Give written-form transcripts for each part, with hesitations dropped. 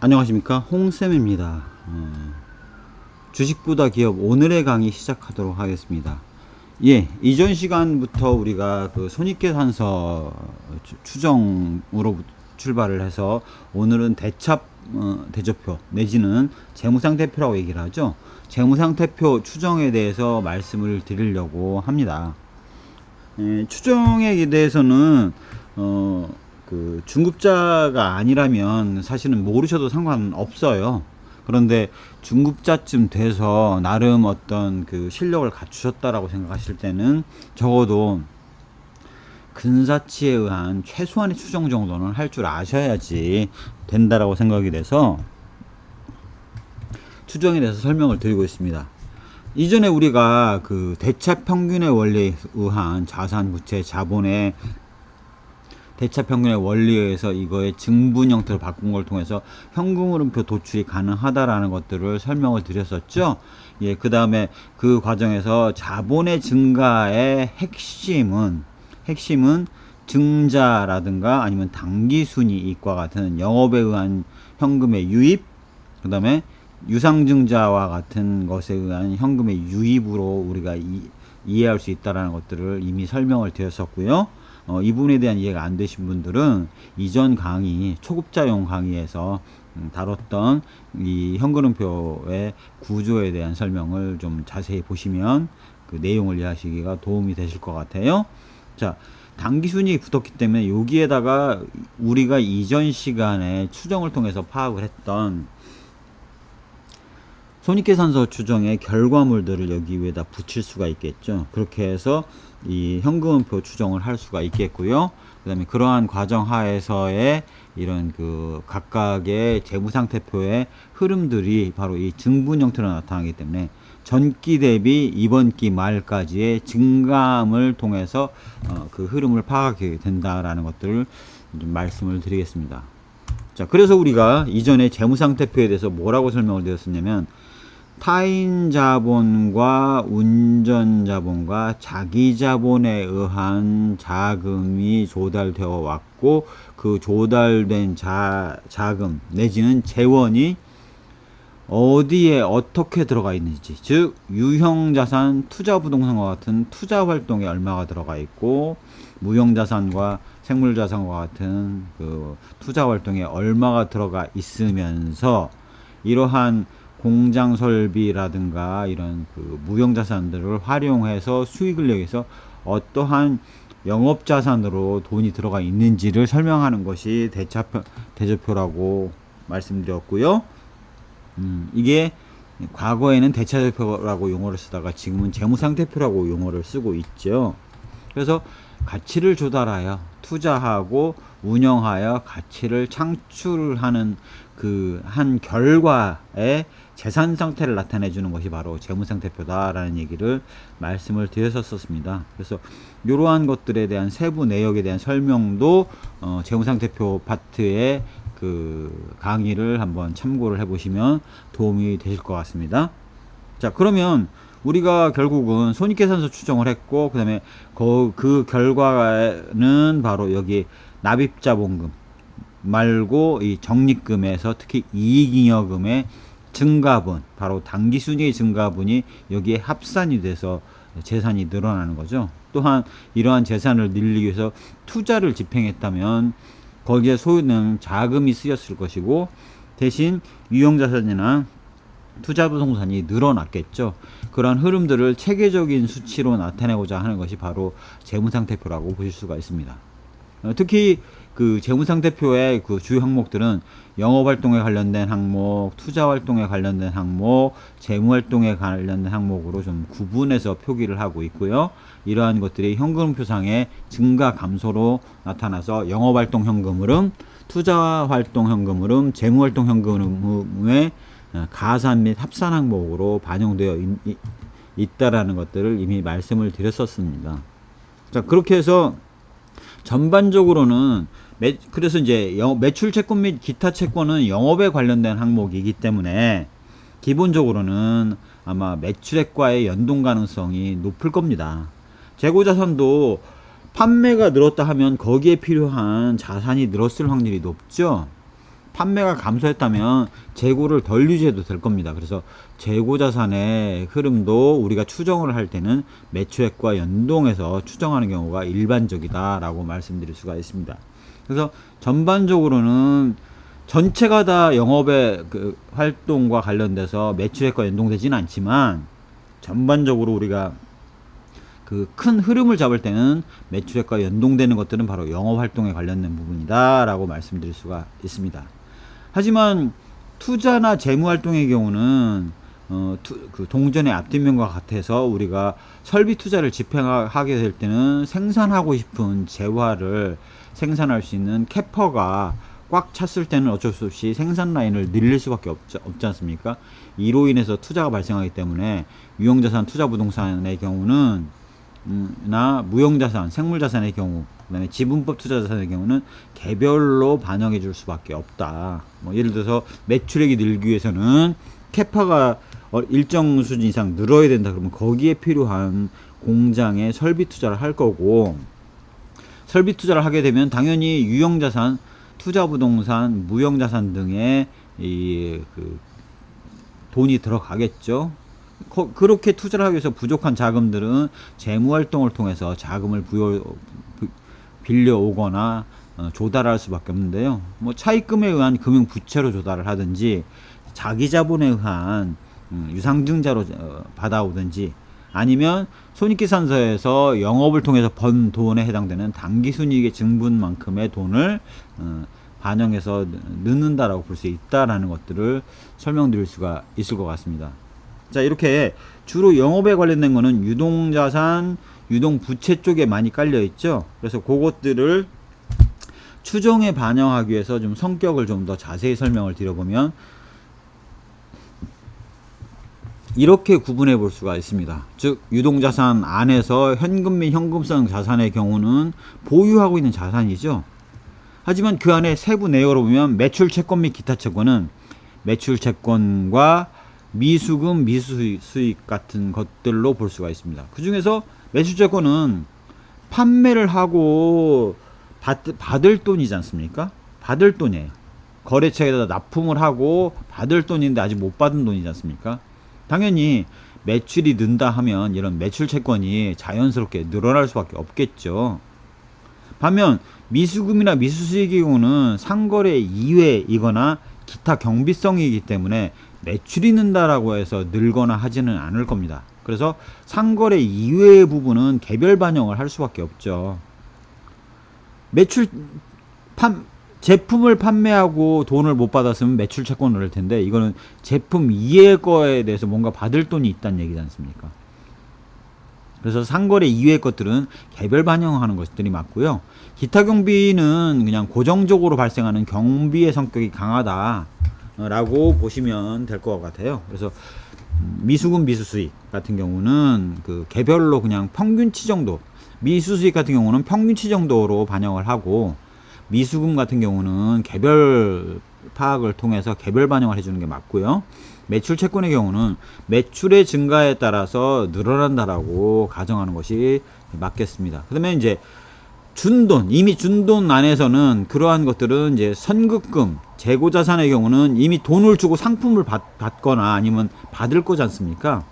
안녕하십니까, 홍쌤입니다. 주식보다 기업 오늘의 강의 시작하도록 하겠습니다. 예, 이전 시간부터 우리가 그 손익계산서 추정으로 출발을 해서 오늘은 대조표 내지는 재무상태표라고 얘기를 하죠. 재무상태표 추정에 대해서 말씀을 드리려고 합니다. 추정에 대해서는 그 중급자가 아니라면 사실은 모르셔도 상관없어요. 그런데 중급자쯤 돼서 나름 어떤 그 실력을 갖추셨다라고 생각하실 때는 적어도 근사치에 의한 최소한의 추정 정도는 할 줄 아셔야지 된다라고 생각이 돼서 추정에 대해서 설명을 드리고 있습니다. 이전에 우리가 그 대차평균의 원리에 의한 자산, 부채, 자본의 대차평균의 원리에 의해서 이거의 증분 형태를 바꾼 걸 통해서 현금흐름표 도출이 가능하다라는 것들을 설명을 드렸었죠. 예, 그 다음에 그 과정에서 자본의 증가의 핵심은 증자라든가 아니면 당기순이익과 같은 영업에 의한 현금의 유입, 그 다음에 유상증자와 같은 것에 의한 현금의 유입으로 우리가 이해할 수 있다는 것들을 이미 설명을 드렸었고요. 이 부분에 대한 이해가 안 되신 분들은 이전 강의, 초급자용 강의에서 다뤘던 이 현금흐름표의 구조에 대한 설명을 좀 자세히 보시면 그 내용을 이해하시기가 도움이 되실 것 같아요. 자, 당기순이익이 붙었기 때문에 여기에다가 우리가 이전 시간에 추정을 통해서 파악을 했던 손익계산서 추정의 결과물들을 여기 위에다 붙일 수가 있겠죠. 그렇게 해서 이 현금흐름표 추정을 할 수가 있겠고요. 그 다음에 그러한 과정 하에서의 이런 그 각각의 재무상태표의 흐름들이 바로 이 증분 형태로 나타나기 때문에 전기 대비 이번 기 말까지의 증감을 통해서 그 흐름을 파악하게 된다라는 것들을 좀 말씀을 드리겠습니다. 자, 그래서 우리가 이전에 재무상태표에 대해서 뭐라고 설명을 드렸었냐면 타인 자본과 운전 자본과 자기 자본에 의한 자금이 조달되어 왔고 그 조달된 자금 내지는 재원이 어디에 어떻게 들어가 있는지, 즉 유형자산, 투자부동산과 같은 투자활동에 얼마가 들어가 있고 무형자산과 생물자산과 같은 그 투자활동에 얼마가 들어가 있으면서 이러한 공장 설비라든가 이런 그 무형자산들을 활용해서 수익을 내기 위해서 어떠한 영업자산으로 돈이 들어가 있는지를 설명하는 것이 대조표라고 말씀드렸고요. 이게 과거에는 대차대표라고 용어를 쓰다가 지금은 재무상태표라고 용어를 쓰고 있죠. 그래서 가치를 조달하여 투자하고 운영하여 가치를 창출하는 그 한 결과의 재산 상태를 나타내 주는 것이 바로 재무상태표다라는 얘기를 말씀을 드렸었습니다. 그래서 이러한 것들에 대한 세부 내역에 대한 설명도 재무상태표 파트의 그 강의를 한번 참고를 해보시면 도움이 되실 것 같습니다. 자, 그러면 우리가 결국은 손익계산서 추정을 했고, 그 다음에 그 결과는 바로 여기 납입자본금 말고 이 적립금에서 특히 이익잉여금의 증가분, 바로 당기순이익 증가분이 여기에 합산이 돼서 재산이 늘어나는 거죠. 또한 이러한 재산을 늘리기 위해서 투자를 집행했다면 거기에 소유는 자금이 쓰였을 것이고 대신 유형자산이나 투자부동산이 늘어났겠죠. 그러한 흐름들을 체계적인 수치로 나타내고자 하는 것이 바로 재무상태표라고 보실 수가 있습니다. 특히 그 재무상태표의 그 주요 항목들은 영업활동에 관련된 항목, 투자활동에 관련된 항목, 재무활동에 관련된 항목으로 좀 구분해서 표기를 하고 있고요. 이러한 것들이 현금흐름표상의 증가 감소로 나타나서 영업활동 현금흐름, 투자활동 현금흐름, 재무활동 현금흐름의 가산 및 합산 항목으로 반영되어 있다라는 것들을 이미 말씀을 드렸었습니다. 자, 그렇게 해서 전반적으로는 그래서 이제 매출 채권 및 기타 채권은 영업에 관련된 항목이기 때문에 기본적으로는 아마 매출액과의 연동 가능성이 높을 겁니다. 재고자산도 판매가 늘었다 하면 거기에 필요한 자산이 늘었을 확률이 높죠. 판매가 감소했다면 재고를 덜 유지해도 될 겁니다. 그래서 재고 자산의 흐름도 우리가 추정을 할 때는 매출액과 연동해서 추정하는 경우가 일반적이다라고 말씀드릴 수가 있습니다. 그래서 전반적으로는 전체가 다 영업의 그 활동과 관련돼서 매출액과 연동되지는 않지만, 전반적으로 우리가 그 큰 흐름을 잡을 때는 매출액과 연동되는 것들은 바로 영업 활동에 관련된 부분이다 라고 말씀드릴 수가 있습니다. 하지만 투자나 재무 활동의 경우는 그 동전의 앞뒷면과 같아서 우리가 설비 투자를 집행하게 될 때는 생산하고 싶은 재화를 생산할 수 있는 캐퍼가 꽉 찼을 때는 어쩔 수 없이 생산 라인을 늘릴 수밖에 없지 않습니까? 이로 인해서 투자가 발생하기 때문에 유형자산, 투자부동산의 경우는 나 무형자산, 생물자산의 경우, 그 다음에 지분법 투자자산의 경우는 개별로 반영해 줄 수밖에 없다. 뭐 예를 들어서 매출액이 늘기 위해서는 캐파가 일정 수준 이상 늘어야 된다. 그러면 거기에 필요한 공장에 설비 투자를 할 거고, 설비 투자를 하게 되면 당연히 유형자산, 투자부동산, 무형자산 등의 그 돈이 들어가겠죠. 그렇게 투자를 하기 위해서 부족한 자금들은 재무활동을 통해서 자금을 빌려오거나 조달할 수밖에 없는데요. 뭐 차입금에 의한 금융부채로 조달을 하든지, 자기자본에 의한 유상증자로 받아오든지, 아니면 손익계산서에서 영업을 통해서 번 돈에 해당되는 당기순이익의 증분만큼의 돈을 반영해서 넣는다라고 볼 수 있다라는 것들을 설명드릴 수가 있을 것 같습니다. 자, 이렇게 주로 영업에 관련된 거는 유동자산, 유동부채 쪽에 많이 깔려 있죠. 그래서 그것들을 추정에 반영하기 위해서 좀 성격을 좀 더 자세히 설명을 드려보면 이렇게 구분해 볼 수가 있습니다. 즉, 유동자산 안에서 현금 및 현금성 자산의 경우는 보유하고 있는 자산이죠. 하지만 그 안에 세부 내역으로 보면 매출채권 및 기타 채권은 매출채권과 미수금, 미수수익 같은 것들로 볼 수가 있습니다. 그 중에서 매출채권은 판매를 하고 받을 돈이지 않습니까? 받을 돈이에요. 거래처에다 납품을 하고 받을 돈인데 아직 못 받은 돈이지 않습니까? 당연히 매출이 는다 하면 이런 매출채권이 자연스럽게 늘어날 수밖에 없겠죠. 반면 미수금이나 미수수익의 경우는 상거래 이외이거나 기타 경비성이기 때문에 매출이 는다라고 해서 늘거나 하지는 않을 겁니다. 그래서 상거래 이외의 부분은 개별 반영을 할 수밖에 없죠. 제품을 판매하고 돈을 못 받았으면 매출 채권을 할 텐데, 이거는 제품 이외의 거에 대해서 뭔가 받을 돈이 있다는 얘기지 않습니까? 그래서 상거래 이외의 것들은 개별 반영하는 것들이 맞고요. 기타 경비는 그냥 고정적으로 발생하는 경비의 성격이 강하다라고 보시면 될 것 같아요. 그래서 미수금, 미수수익 같은 경우는 그 개별로 그냥 평균치 정도, 미수수익 같은 경우는 평균치 정도로 반영을 하고, 미수금 같은 경우는 개별 파악을 통해서 개별 반영을 해주는 게 맞고요. 매출 채권의 경우는 매출의 증가에 따라서 늘어난다라고 가정하는 것이 맞겠습니다. 그다음에 이제 준 돈, 이미 준 돈 안에서는 그러한 것들은 이제 선급금, 재고자산의 경우는 이미 돈을 주고 상품을 받거나 아니면 받을 거지 않습니까?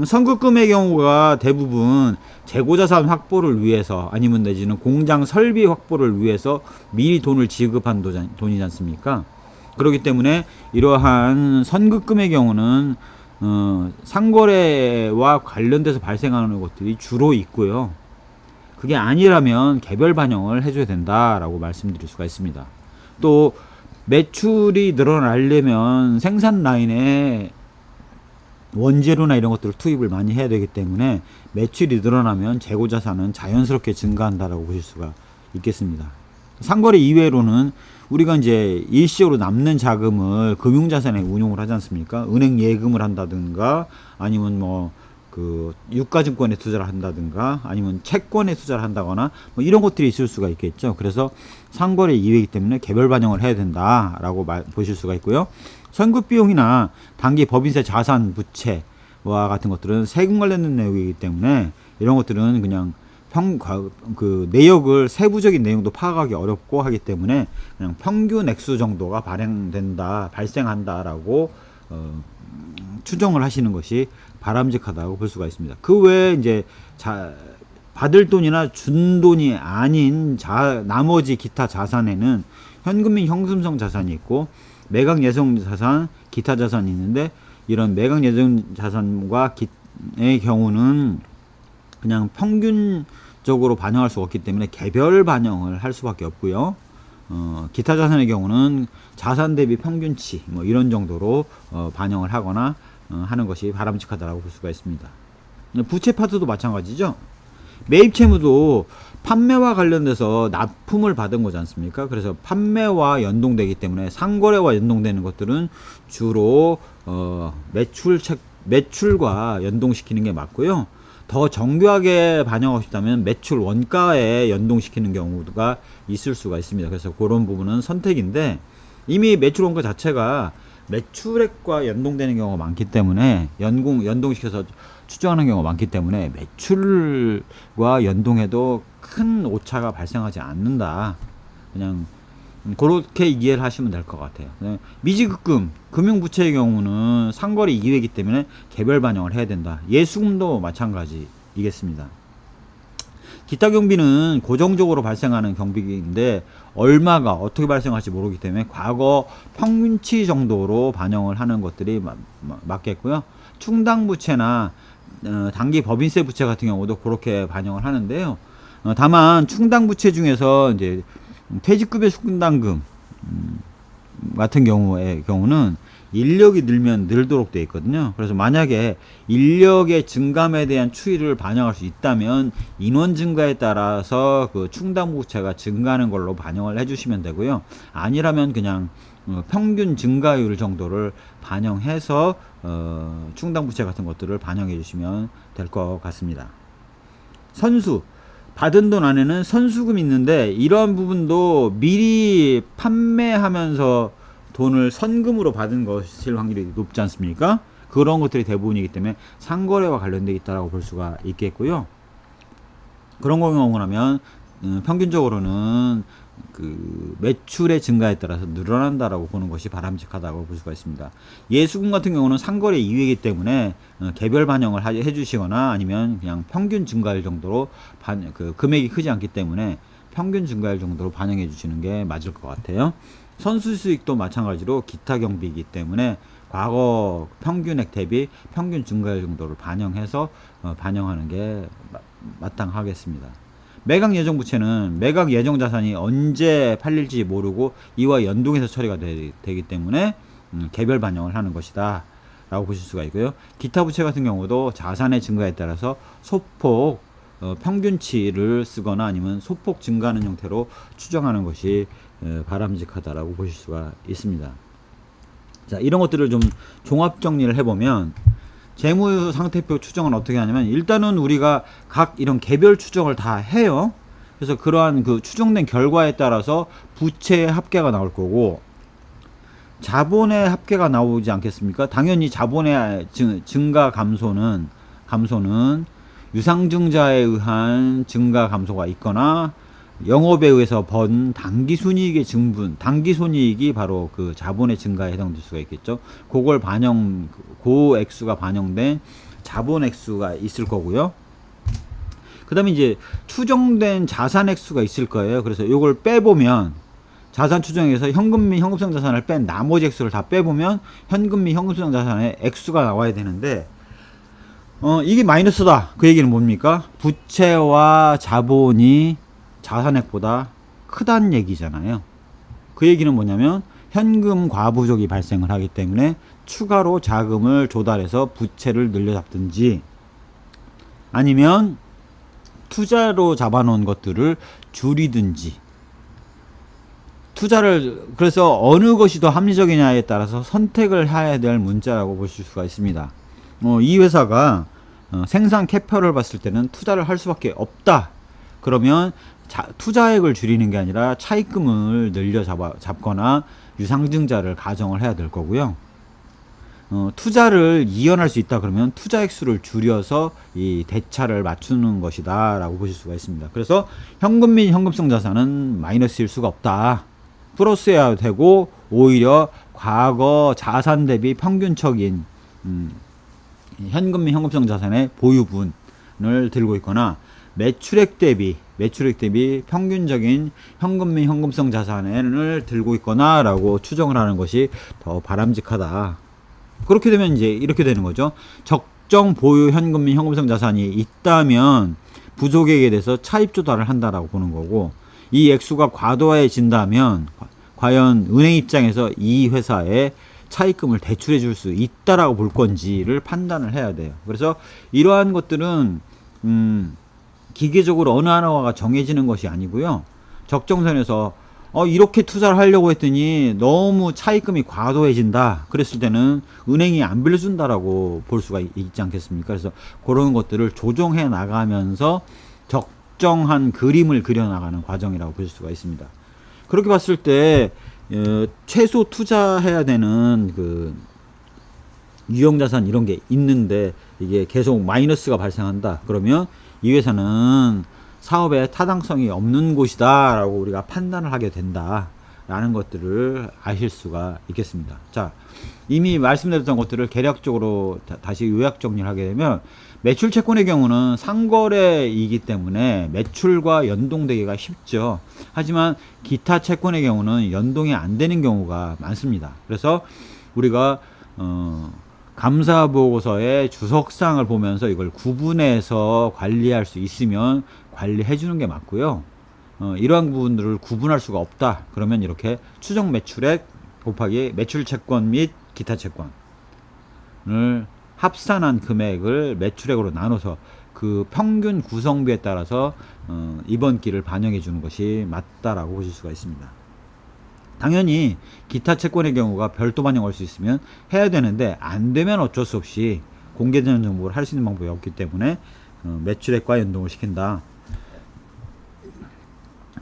선급금의 경우가 대부분 재고자산 확보를 위해서 아니면 내지는 공장 설비 확보를 위해서 미리 돈을 지급한 돈이지 않습니까? 그렇기 때문에 이러한 선급금의 경우는 상거래와 관련돼서 발생하는 것들이 주로 있고요. 그게 아니라면 개별 반영을 해줘야 된다라고 말씀드릴 수가 있습니다. 또 매출이 늘어나려면 생산 라인에 원재료나 이런 것들을 투입을 많이 해야 되기 때문에 매출이 늘어나면 재고자산은 자연스럽게 증가한다라고 보실 수가 있겠습니다. 상거래 이외로는 우리가 이제 일시적으로 남는 자금을 금융자산에 운용을 하지 않습니까? 은행 예금을 한다든가 아니면 뭐 그 유가증권에 투자를 한다든가 아니면 채권에 투자를 한다거나 뭐 이런 것들이 있을 수가 있겠죠. 그래서 상거래 이외이기 때문에 개별 반영을 해야 된다라고 보실 수가 있고요. 선급비용이나 단기 법인세 자산 부채와 같은 것들은 세금 관련된 내용이기 때문에 이런 것들은 그냥 그 내역을 세부적인 내용도 파악하기 어렵고 하기 때문에 그냥 평균 액수 정도가 발생한다라고 추정을 하시는 것이 바람직하다고 볼 수가 있습니다. 그 외에 이제 받을 돈이나 준 돈이 아닌 나머지 기타 자산에는 현금 및 현금성 자산이 있고 매각 예정 자산, 기타 자산이 있는데 이런 매각 예정 자산과 의 경우는 그냥 평균적으로 반영할 수 없기 때문에 개별 반영을 할 수밖에 없고요. 기타 자산의 경우는 자산 대비 평균치 뭐 이런 정도로 반영을 하거나 하는 것이 바람직하다고 볼 수가 있습니다. 부채 파트도 마찬가지죠. 매입 채무도 판매와 관련돼서 납품을 받은 거지 않습니까? 그래서 판매와 연동되기 때문에 상거래와 연동되는 것들은 주로 매출과 연동시키는 게 맞고요. 더 정교하게 반영하고 싶다면 매출 원가에 연동시키는 경우가 있을 수가 있습니다. 그래서 그런 부분은 선택인데 이미 매출 원가 자체가 매출액과 연동되는 경우가 많기 때문에 연동시켜서 추정하는 경우가 많기 때문에 매출과 연동해도 큰 오차가 발생하지 않는다. 그냥 그렇게 이해를 하시면 될 것 같아요. 미지급금, 금융부채의 경우는 상거래 이외이기 때문에 개별 반영을 해야 된다. 예수금도 마찬가지이겠습니다. 기타 경비는 고정적으로 발생하는 경비인데 얼마가 어떻게 발생할지 모르기 때문에 과거 평균치 정도로 반영을 하는 것들이 맞겠고요. 충당부채나 단기 법인세 부채 같은 경우도 그렇게 반영을 하는데요. 다만 충당부채 중에서 이제 퇴직급여 충당금 같은 경우는 인력이 늘면 늘도록 되어 있거든요. 그래서 만약에 인력의 증감에 대한 추이를 반영할 수 있다면 인원 증가에 따라서 그 충당부채가 증가하는 걸로 반영을 해주시면 되고요. 아니라면 그냥 평균 증가율 정도를 반영해서 충당부채 같은 것들을 반영해 주시면 될 것 같습니다. 선수 받은 돈 안에는 선수금이 있는데 이러한 부분도 미리 판매하면서 돈을 선금으로 받은 것일 확률이 높지 않습니까? 그런 것들이 대부분이기 때문에 상거래와 관련되어 있다고 볼 수가 있겠고요. 그런 경우라면 평균적으로는 그 매출의 증가에 따라서 늘어난다라고 보는 것이 바람직하다고 볼 수가 있습니다. 예수금 같은 경우는 상거래 이외이기 때문에 개별 반영을 해주시거나 아니면 그냥 평균 증가율 정도로 그 금액이 크지 않기 때문에 평균 증가율 정도로 반영해 주시는 게 맞을 것 같아요. 선수 수익도 마찬가지로 기타 경비이기 때문에 과거 평균액 대비 평균 증가율 정도를 반영해서 반영하는 게 마땅하겠습니다. 매각 예정 부채는 매각 예정 자산이 언제 팔릴지 모르고 이와 연동해서 처리가 되기 때문에 개별 반영을 하는 것이다 라고 보실 수가 있고요. 기타 부채 같은 경우도 자산의 증가에 따라서 소폭 평균치를 쓰거나 아니면 소폭 증가하는 형태로 추정하는 것이 바람직하다라고 보실 수가 있습니다. 자, 이런 것들을 좀 종합 정리를 해보면 재무 상태표 추정은 어떻게 하냐면 일단은 우리가 각 이런 개별 추정을 다 해요. 그래서 그러한 그 추정된 결과에 따라서 부채의 합계가 나올 거고 자본의 합계가 나오지 않겠습니까? 당연히 자본의 증가 감소는 유상증자에 의한 증가 감소가 있거나 영업에 의해서 번 당기순이익의 증분, 당기순이익이 바로 그 자본의 증가에 해당될 수가 있겠죠. 그걸 그 액수가 반영된 자본 액수가 있을 거고요. 그 다음에 이제 추정된 자산 액수가 있을 거예요. 그래서 이걸 빼보면 자산 추정에서 현금 및 현금성 자산을 뺀 나머지 액수를 다 빼보면 현금 및 현금성 자산의 액수가 나와야 되는데 이게 마이너스다. 그 얘기는 뭡니까? 부채와 자본이 자산액보다 크다는 얘기잖아요. 그 얘기는 뭐냐면 현금 과부족이 발생을 하기 때문에 추가로 자금을 조달해서 부채를 늘려잡든지 아니면 투자로 잡아놓은 것들을 줄이든지 그래서 어느 것이 더 합리적이냐에 따라서 선택을 해야 될 문자라고 보실 수가 있습니다. 이 회사가 생산 캐파를 봤을 때는 투자를 할 수밖에 없다. 그러면 투자액을 줄이는 게 아니라 차입금을 늘려 잡거나 유상증자를 가정을 해야 될 거고요. 투자를 이연할 수 있다 그러면 투자 액수를 줄여서 이 대차를 맞추는 것이다 라고 보실 수가 있습니다. 그래서 현금 및 현금성 자산은 마이너스일 수가 없다. 플러스여야 되고 오히려 과거 자산 대비 평균적인 현금 및 현금성 자산의 보유분을 들고 있거나 매출액 대비 평균적인 현금 및 현금성 자산을 들고 있거나 라고 추정을 하는 것이 더 바람직하다. 그렇게 되면 이제 이렇게 되는 거죠. 적정 보유 현금 및 현금성 자산이 있다면 부족액에 대해서 차입 조달을 한다라고 보는 거고, 이 액수가 과도해진다면 과연 은행 입장에서 이 회사에 차입금을 대출해 줄 수 있다라고 볼 건지를 판단을 해야 돼요. 그래서 이러한 것들은 기계적으로 어느 하나가 정해지는 것이 아니고요. 적정선에서 이렇게 투자를 하려고 했더니 너무 차입금이 과도해진다. 그랬을 때는 은행이 안 빌려준다라고 볼 수가 있지 않겠습니까? 그래서 그런 것들을 조정해 나가면서 적정한 그림을 그려나가는 과정이라고 볼 수가 있습니다. 그렇게 봤을 때 최소 투자해야 되는 그 유형자산 이런 게 있는데 이게 계속 마이너스가 발생한다. 그러면 이 회사는 사업에 타당성이 없는 곳이다 라고 우리가 판단을 하게 된다 라는 것들을 아실 수가 있겠습니다. 자, 이미 말씀드렸던 것들을 개략적으로 다시 요약 정리를 하게 되면, 매출 채권의 경우는 상거래이기 때문에 매출과 연동되기가 쉽죠. 하지만 기타 채권의 경우는 연동이 안 되는 경우가 많습니다. 그래서 우리가 감사보고서의 주석상을 보면서 이걸 구분해서 관리할 수 있으면 관리해 주는 게 맞고요. 이러한 부분들을 구분할 수가 없다. 그러면 이렇게 추정 매출액 곱하기 매출 채권 및 기타 채권을 합산한 금액을 매출액으로 나눠서 그 평균 구성비에 따라서 이번 기를 반영해 주는 것이 맞다라고 보실 수가 있습니다. 당연히 기타 채권의 경우가 별도 반영할 수 있으면 해야 되는데, 안 되면 어쩔 수 없이 공개되는 정보를 할 수 있는 방법이 없기 때문에 매출액과 연동을 시킨다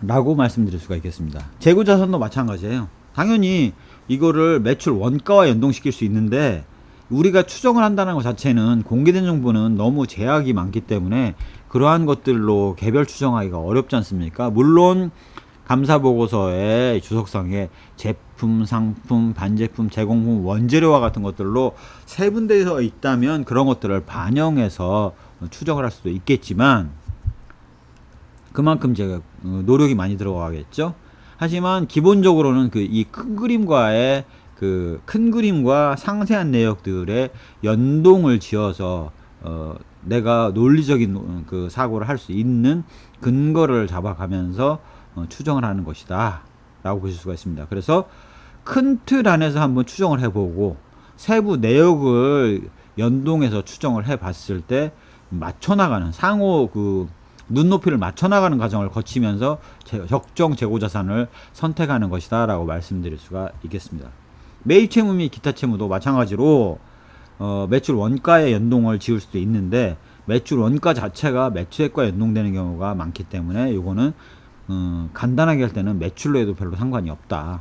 라고 말씀드릴 수가 있겠습니다. 재고자산도 마찬가지예요. 당연히 이거를 매출 원가와 연동시킬 수 있는데, 우리가 추정을 한다는 것 자체는 공개된 정보는 너무 제약이 많기 때문에 그러한 것들로 개별 추정하기가 어렵지 않습니까? 물론 감사보고서의 주석상에 제품, 상품, 반제품, 제공품, 원재료와 같은 것들로 세분되어 있다면 그런 것들을 반영해서 추정을 할 수도 있겠지만, 그만큼 제가 노력이 많이 들어가겠죠. 하지만 기본적으로는 이 큰 그림과의 큰 그림과 상세한 내역들의 연동을 지어서 내가 논리적인 사고를 할 수 있는 근거를 잡아가면서 추정을 하는 것이다 라고 보실 수가 있습니다. 그래서 큰 틀 안에서 한번 추정을 해보고 세부 내역을 연동해서 추정을 해봤을 때 맞춰나가는 상호 눈높이를 맞춰나가는 과정을 거치면서 적정 재고자산을 선택하는 것이다 라고 말씀드릴 수가 있겠습니다. 매입 채무 및 기타 채무도 마찬가지로 매출 원가에 연동을 지을 수도 있는데, 매출 원가 자체가 매출액과 연동되는 경우가 많기 때문에 이거는 간단하게 할 때는 매출로 해도 별로 상관이 없다.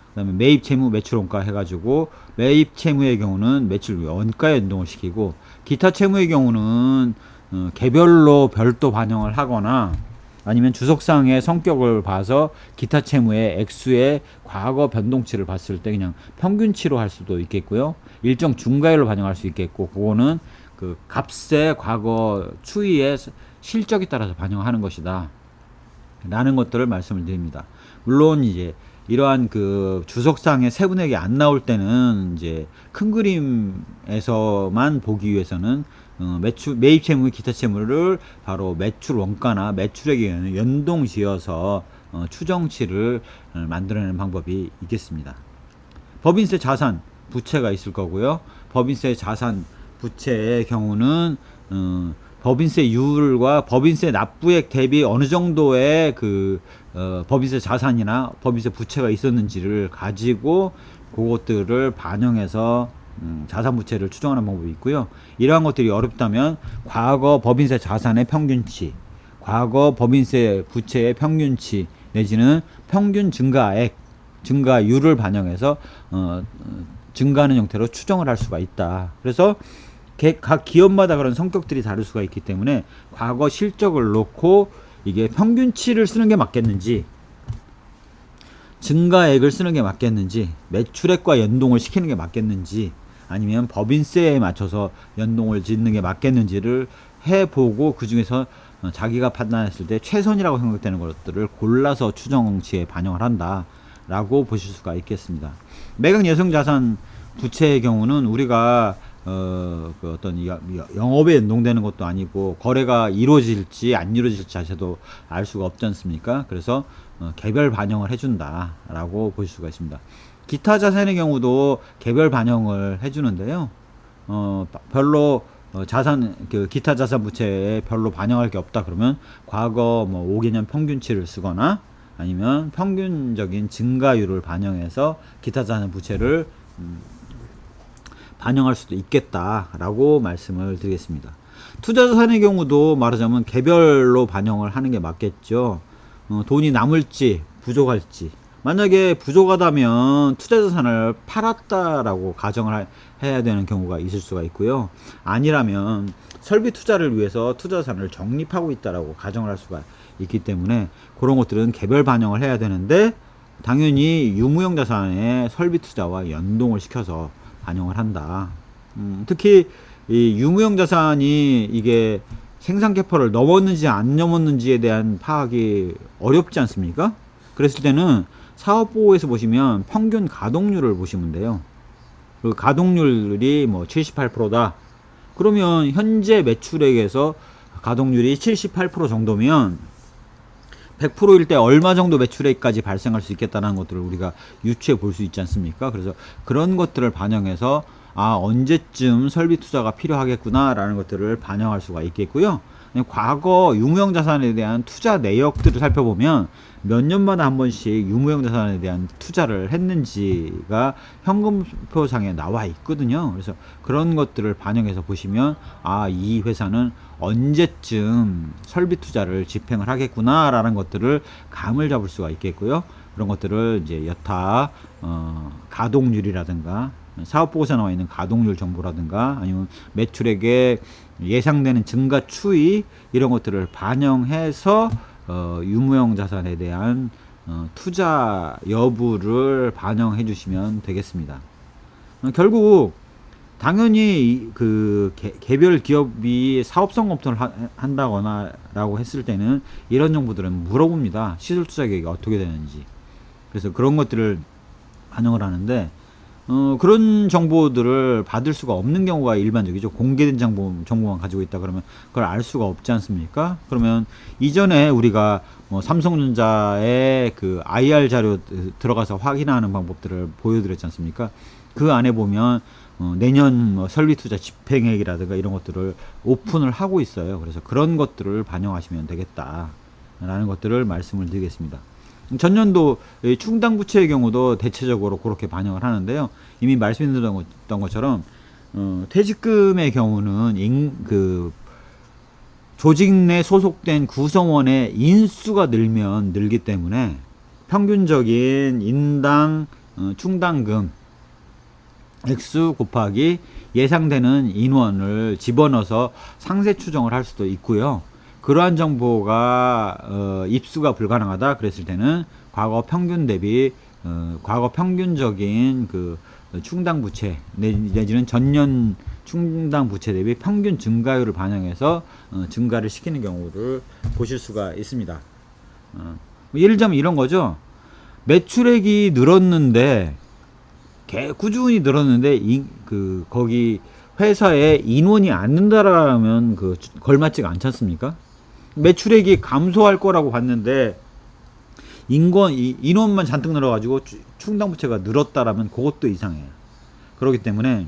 그 다음에 매입 채무 매출 원가 해가지고 매입 채무의 경우는 매출 원가에 연동을 시키고, 기타 채무의 경우는 개별로 별도 반영을 하거나 아니면 주석상의 성격을 봐서 기타 채무의 액수의 과거 변동치를 봤을 때 그냥 평균치로 할 수도 있겠고요. 일정 중과율로 반영할 수 있겠고, 그거는 값의 과거 추이의 실적에 따라서 반영하는 것이다 라는 것들을 말씀을 드립니다. 물론 이제 이러한 주석상의 세분액이 안 나올 때는 이제 큰 그림에서만 보기 위해서는 매입 채무, 기타 채무를 바로 매출 원가나 매출액에 연동 지어서 추정치를 만들어내는 방법이 있겠습니다. 법인세 자산, 부채가 있을 거고요. 법인세 자산, 부채의 경우는 법인세율과 법인세 납부액 대비 어느 정도의 법인세 자산이나 법인세 부채가 있었는지를 가지고 그것들을 반영해서 자산 부채를 추정하는 방법이 있고요. 이러한 것들이 어렵다면 과거 법인세 자산의 평균치, 과거 법인세 부채의 평균치 내지는 평균 증가액, 증가율을 반영해서 증가하는 형태로 추정을 할 수가 있다. 그래서 각 기업마다 그런 성격들이 다를 수가 있기 때문에 과거 실적을 놓고 이게 평균치를 쓰는 게 맞겠는지, 증가액을 쓰는 게 맞겠는지, 매출액과 연동을 시키는 게 맞겠는지, 아니면 법인세에 맞춰서 연동을 짓는 게 맞겠는지를 해보고 그 중에서 자기가 판단했을 때 최선이라고 생각되는 것들을 골라서 추정치에 반영을 한다 라고 보실 수가 있겠습니다. 매각 여성자산 부채의 경우는 우리가 그 어떤 영업에 연동되는 것도 아니고 거래가 이루어질지 안 이루어질지 자체도 알 수가 없지 않습니까? 그래서 개별 반영을 해준다 라고 보실 수가 있습니다. 기타 자산의 경우도 개별 반영을 해주는데요. 별로 자산 그 기타 자산 부채에 별로 반영할 게 없다 그러면 과거 뭐 5개년 평균치를 쓰거나 아니면 평균적인 증가율을 반영해서 기타 자산 부채를 반영할 수도 있겠다라고 말씀을 드리겠습니다. 투자자산의 경우도 말하자면 개별로 반영을 하는 게 맞겠죠. 돈이 남을지 부족할지, 만약에 부족하다면 투자자산을 팔았다라고 가정을 해야 되는 경우가 있을 수가 있고요. 아니라면 설비 투자를 위해서 투자자산을 적립하고 있다라고 가정을 할 수가 있기 때문에 그런 것들은 개별 반영을 해야 되는데, 당연히 유무형 자산의 설비 투자와 연동을 시켜서 반영을 한다. 특히 이 유무형 자산이 이게 생산 캐파를 넘었는지 안 넘었는지에 대한 파악이 어렵지 않습니까? 그랬을 때는 사업보고에서 보시면 평균 가동률을 보시면 돼요. 그 가동률이 뭐 78%다. 그러면 현재 매출액에서 가동률이 78% 정도면 100%일 때 얼마 정도 매출액까지 발생할 수 있겠다는 것들을 우리가 유추해 볼 수 있지 않습니까? 그래서 그런 것들을 반영해서 언제쯤 설비 투자가 필요하겠구나 라는 것들을 반영할 수가 있겠고요. 과거 유무형 자산에 대한 투자 내역들을 살펴보면 몇 년마다 한 번씩 유무형 자산에 대한 투자를 했는지가 현금표상에 나와 있거든요. 그래서 그런 것들을 반영해서 보시면 이 회사는 언제쯤 설비 투자를 집행을 하겠구나 라는 것들을 감을 잡을 수가 있겠고요. 그런 것들을 이제 여타 가동률이라든가 사업보고서에 나와 있는 가동률 정보라든가 아니면 매출액의 예상되는 증가 추이 이런 것들을 반영해서 유무형 자산에 대한 투자 여부를 반영해 주시면 되겠습니다. 결국 당연히 그 개별 기업이 사업성 검토를 한다거나 라고 했을 때는 이런 정보들은 물어봅니다. 시설 투자 계획이 어떻게 되는지. 그래서 그런 것들을 반영을 하는데 그런 정보들을 받을 수가 없는 경우가 일반적이죠. 공개된 정보만 가지고 있다 그러면 그걸 알 수가 없지 않습니까? 그러면 이전에 우리가 뭐 삼성전자의 그 IR 자료 들어가서 확인하는 방법들을 보여드렸지 않습니까? 그 안에 보면 내년 뭐 설비 투자 집행액이라든가 이런 것들을 오픈을 하고 있어요. 그래서 그런 것들을 반영하시면 되겠다라는 것들을 말씀을 드리겠습니다. 전년도 충당 부채의 경우도 대체적으로 그렇게 반영을 하는데요. 이미 말씀드렸던 것처럼 퇴직금의 경우는 그 조직 내 소속된 구성원의 인수가 늘면 늘기 때문에 평균적인 인당 충당금 액수 곱하기 예상되는 인원을 집어넣어서 상세 추정을 할 수도 있고요. 그러한 정보가 입수가 불가능하다 그랬을 때는 과거 평균 대비 과거 평균적인 그 충당 부채 내지는 전년 충당 부채 대비 평균 증가율을 반영해서 증가를 시키는 경우를 보실 수가 있습니다. 예를 들자면 이런 거죠. 매출액이 늘었는데 꾸준히 늘었는데 거기 회사에 인원이 안 는다라면 걸맞지가 않지 않습니까? 매출액이 감소할 거라고 봤는데 인원만 잔뜩 늘어가지고 충당부채가 늘었다라면 그것도 이상해요. 그렇기 때문에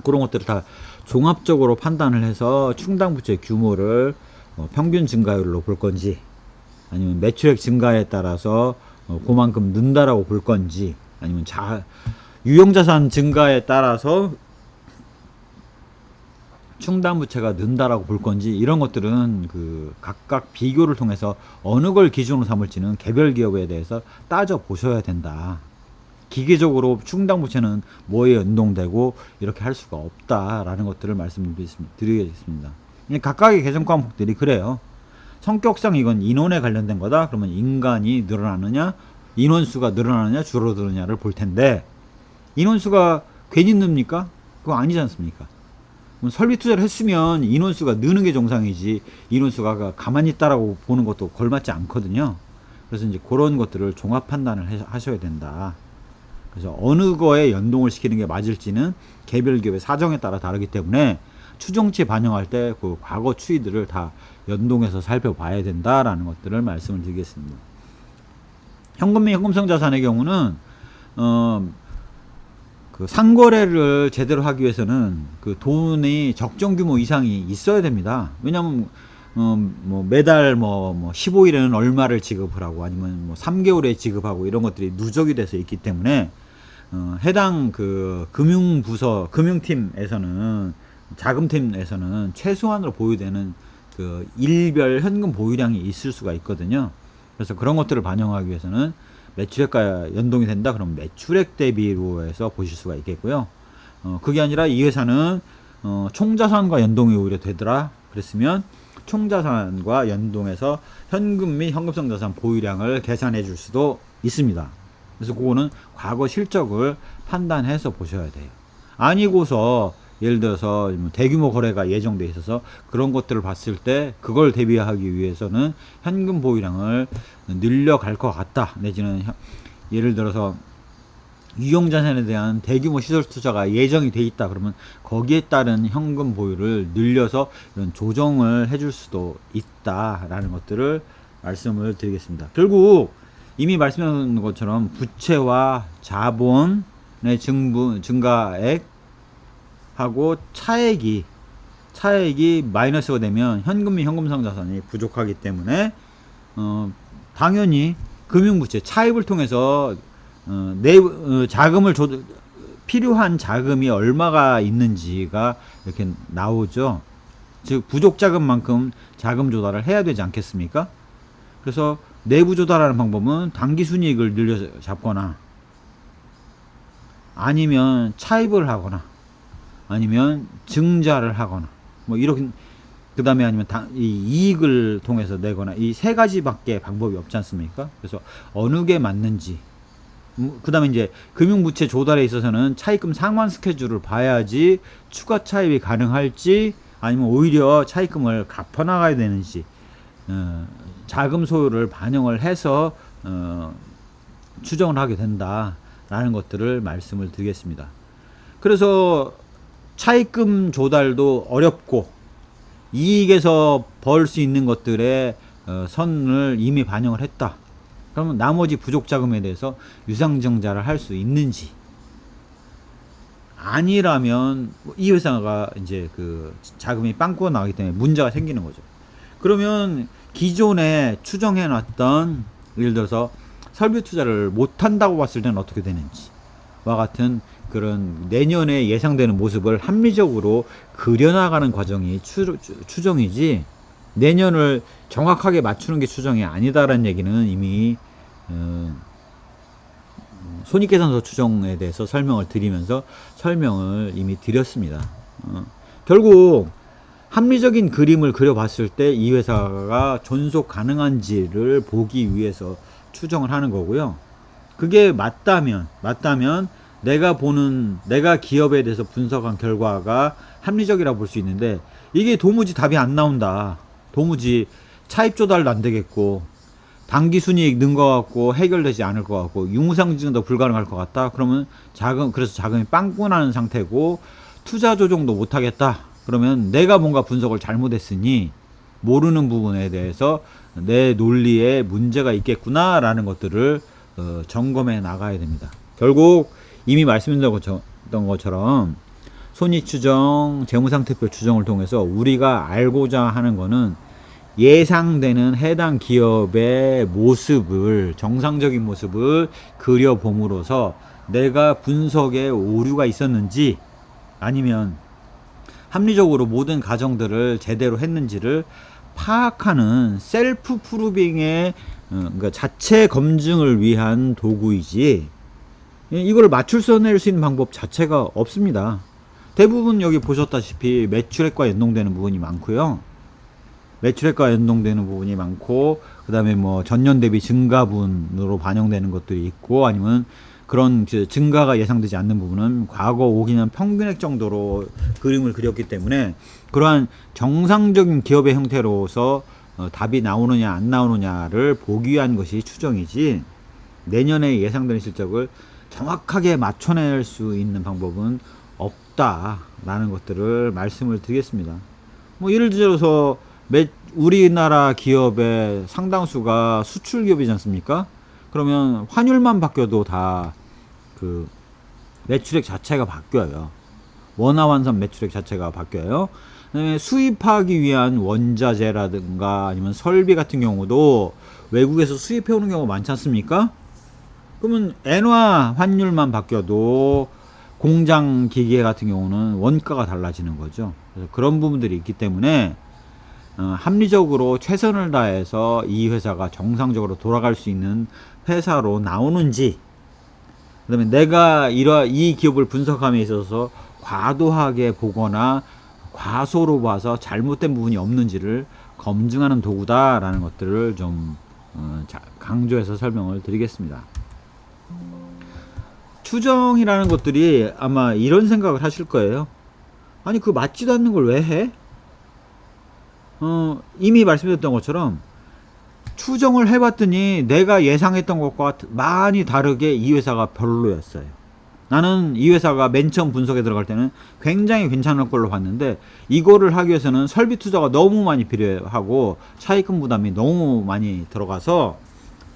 그런 것들을 다 종합적으로 판단을 해서 충당부채 규모를 평균 증가율로 볼 건지 아니면 매출액 증가에 따라서 그만큼 는다라고 볼 건지 아니면 유형자산 증가에 따라서 충당부채가 는다라고 볼 건지 이런 것들은 각각 비교를 통해서 어느 걸 기준으로 삼을지는 개별 기업에 대해서 따져 보셔야 된다 기계적으로 충당부채는 뭐에 연동되고 이렇게 할 수가 없다라는 것들을 말씀드리겠습니다. 각각의 개정 과목들이 그래요. 성격상 이건 인원에 관련된 거다. 그러면 인간이 늘어나느냐, 인원수가 늘어나느냐, 줄어드느냐를 볼 텐데, 인원수가 괜히 늡니까? 그거 아니지 않습니까? 설비 투자를 했으면 인원수가 느는 게 정상이지, 인원수가 가만히 있다라고 보는 것도 걸맞지 않거든요. 그래서 이제 그런 것들을 종합 판단을 하셔야 된다. 그래서 어느 거에 연동을 시키는 게 맞을지는 개별 기업의 사정에 따라 다르기 때문에 추정치에 반영할 때 그 과거 추이들을 다 연동해서 살펴봐야 된다라는 것들을 말씀을 드리겠습니다. 현금 및 현금성 자산의 경우는 그 상거래를 제대로 하기 위해서는 그 돈이 적정 규모 이상이 있어야 됩니다. 왜냐하면 뭐 매달 뭐 15일에는 얼마를 지급을 하고 아니면 뭐 3개월에 지급하고 이런 것들이 누적이 돼서 있기 때문에 해당 그 금융부서 금융팀에서는 자금팀에서는 최소한으로 보유되는 그 일별 현금 보유량이 있을 수가 있거든요. 그래서 그런 것들을 반영하기 위해서는 매출액과 연동이 된다 그러면 매출액 대비로 해서 보실 수가 있겠고요. 그게 아니라 이 회사는 총자산과 연동이 오히려 되더라 그랬으면 총자산과 연동해서 현금 및 현금성 자산 보유량을 계산해 줄 수도 있습니다. 그래서 그거는 과거 실적을 판단해서 보셔야 돼요. 아니고서 예를 들어서 대규모 거래가 예정돼 있어서 그런 것들을 봤을 때 그걸 대비하기 위해서는 현금 보유량을 늘려갈 것 같다. 내지는 예를 들어서 유형자산에 대한 대규모 시설 투자가 예정이 돼 있다. 그러면 거기에 따른 현금 보유를 늘려서 이런 조정을 해줄 수도 있다라는 것들을 말씀을 드리겠습니다. 결국 이미 말씀드린 것처럼 부채와 자본의 증가액 하고 차액이 마이너스가 되면 현금 및 현금성 자산이 부족하기 때문에 당연히 금융부채 차입을 통해서 자금을 필요한 자금이 얼마가 있는지가 이렇게 나오죠. 즉 부족 자금만큼 자금 조달을 해야 되지 않겠습니까? 그래서 내부 조달하는 방법은 당기 순이익을 늘려 잡거나 아니면 차입을 하거나 아니면 증자를 하거나 뭐 이렇게 그 다음에 아니면 이 이익을 통해서 내거나 이 세 가지밖에 방법이 없지 않습니까? 그래서 어느 게 맞는지 그 다음에 이제 금융부채 조달에 있어서는 차입금 상환 스케줄을 봐야지 추가 차입이 가능할지 아니면 오히려 차입금을 갚아나가야 되는지 자금 소요를 반영을 해서 추정을 하게 된다라는 것들을 말씀을 드리겠습니다. 그래서 차입금 조달도 어렵고 이익에서 벌 수 있는 것들의 선을 이미 반영을 했다. 그러면 나머지 부족 자금에 대해서 유상증자를 할 수 있는지 아니라면 이 회사가 이제 그 자금이 빵꾸가 나기 때문에 문제가 생기는 거죠. 그러면 기존에 추정해 놨던 예를 들어서 설비 투자를 못 한다고 봤을 때는 어떻게 되는지와 같은 그런 내년에 예상되는 모습을 합리적으로 그려나가는 과정이 추정이지 내년을 정확하게 맞추는 게 추정이 아니다라는 얘기는 이미 손익계산서 추정에 대해서 설명을 드리면서 설명을 이미 드렸습니다. 결국 합리적인 그림을 그려봤을 때 이 회사가 존속 가능한지를 보기 위해서 추정을 하는 거고요. 그게 맞다면 내가 기업에 대해서 분석한 결과가 합리적이라 볼 수 있는데 이게 도무지 답이 안 나온다. 도무지 차입 조달도 안 되겠고 당기 순이익 는 것 같고 해결되지 않을 것 같고 유무상증도 불가능할 것 같다. 그러면 그래서 자금이 빵꾸 나는 상태고 투자 조정도 못 하겠다. 그러면 내가 뭔가 분석을 잘못했으니 모르는 부분에 대해서 내 논리에 문제가 있겠구나라는 것들을 점검해 나가야 됩니다. 결국 이미 말씀드렸던 것처럼 손익추정, 재무상태표 추정을 통해서 우리가 알고자 하는 거는 예상되는 해당 기업의 모습을 정상적인 모습을 그려봄으로써 내가 분석에 오류가 있었는지 아니면 합리적으로 모든 가정들을 제대로 했는지를 파악하는 셀프 프루빙의 그러니까 자체 검증을 위한 도구이지 이걸 맞출서낼 수 있는 방법 자체가 없습니다. 대부분 여기 보셨다시피 매출액과 연동되는 부분이 많고요. 매출액과 연동되는 부분이 많고, 그 다음에 뭐 전년 대비 증가분으로 반영되는 것들이 있고, 아니면 그런 증가가 예상되지 않는 부분은 과거 5개년 평균액 정도로 그림을 그렸기 때문에, 그러한 정상적인 기업의 형태로서 답이 나오느냐 안 나오느냐를 보기 위한 것이 추정이지, 내년에 예상되는 실적을 정확하게 맞춰낼 수 있는 방법은 없다라는 것들을 말씀을 드리겠습니다. 뭐 예를 들어서 우리나라 기업의 상당수가 수출 기업이지 않습니까? 그러면 환율만 바뀌어도 다 그 매출액 자체가 바뀌어요. 원화 환산 매출액 자체가 바뀌어요. 그다음에 수입하기 위한 원자재라든가 아니면 설비 같은 경우도 외국에서 수입해 오는 경우가 많지 않습니까? 그러면 엔화 환율만 바뀌어도 공장 기계 같은 경우는 원가가 달라지는 거죠. 그래서 그런 부분들이 있기 때문에 합리적으로 최선을 다해서 이 회사가 정상적으로 돌아갈 수 있는 회사로 나오는지, 그 다음에 내가 이 기업을 분석함에 있어서 과도하게 보거나 과소로 봐서 잘못된 부분이 없는지를 검증하는 도구다라는 것들을 좀 강조해서 설명을 드리겠습니다. 추정이라는 것들이 아마 이런 생각을 하실 거예요. 아니, 그 맞지도 않는 걸 왜 해? 이미 말씀드렸던 것처럼 추정을 해봤더니 내가 예상했던 것과 많이 다르게 이 회사가 별로였어요. 나는 이 회사가 맨 처음 분석에 들어갈 때는 굉장히 괜찮을 걸로 봤는데, 이거를 하기 위해서는 설비 투자가 너무 많이 필요하고 차입금 부담이 너무 많이 들어가서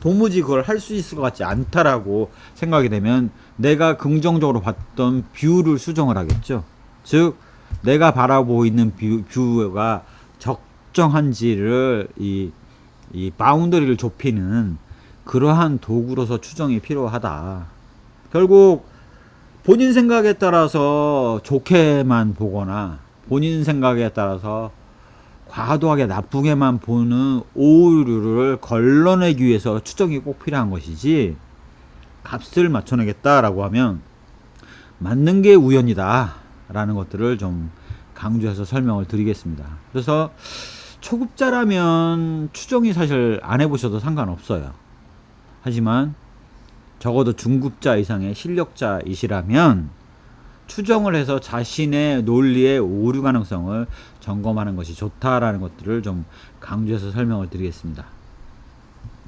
도무지 그걸 할 수 있을 것 같지 않다라고 생각이 되면 내가 긍정적으로 봤던 뷰를 수정을 하겠죠. 즉 내가 바라보고 있는 뷰가 적정한지를 이 바운더리를 좁히는 그러한 도구로서 추정이 필요하다. 결국 본인 생각에 따라서 좋게만 보거나 본인 생각에 따라서 과도하게 나쁘게만 보는 오류를 걸러내기 위해서 추정이 꼭 필요한 것이지, 값을 맞춰내겠다라고 하면 맞는 게 우연이다 라는 것들을 좀 강조해서 설명을 드리겠습니다. 그래서 초급자라면 추정이 사실 안 해보셔도 상관없어요. 하지만 적어도 중급자 이상의 실력자이시라면 추정을 해서 자신의 논리의 오류 가능성을 점검하는 것이 좋다라는 것들을 좀 강조해서 설명을 드리겠습니다.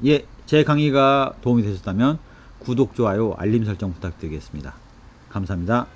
예, 제 강의가 도움이 되셨다면 구독, 좋아요, 알림 설정 부탁드리겠습니다. 감사합니다.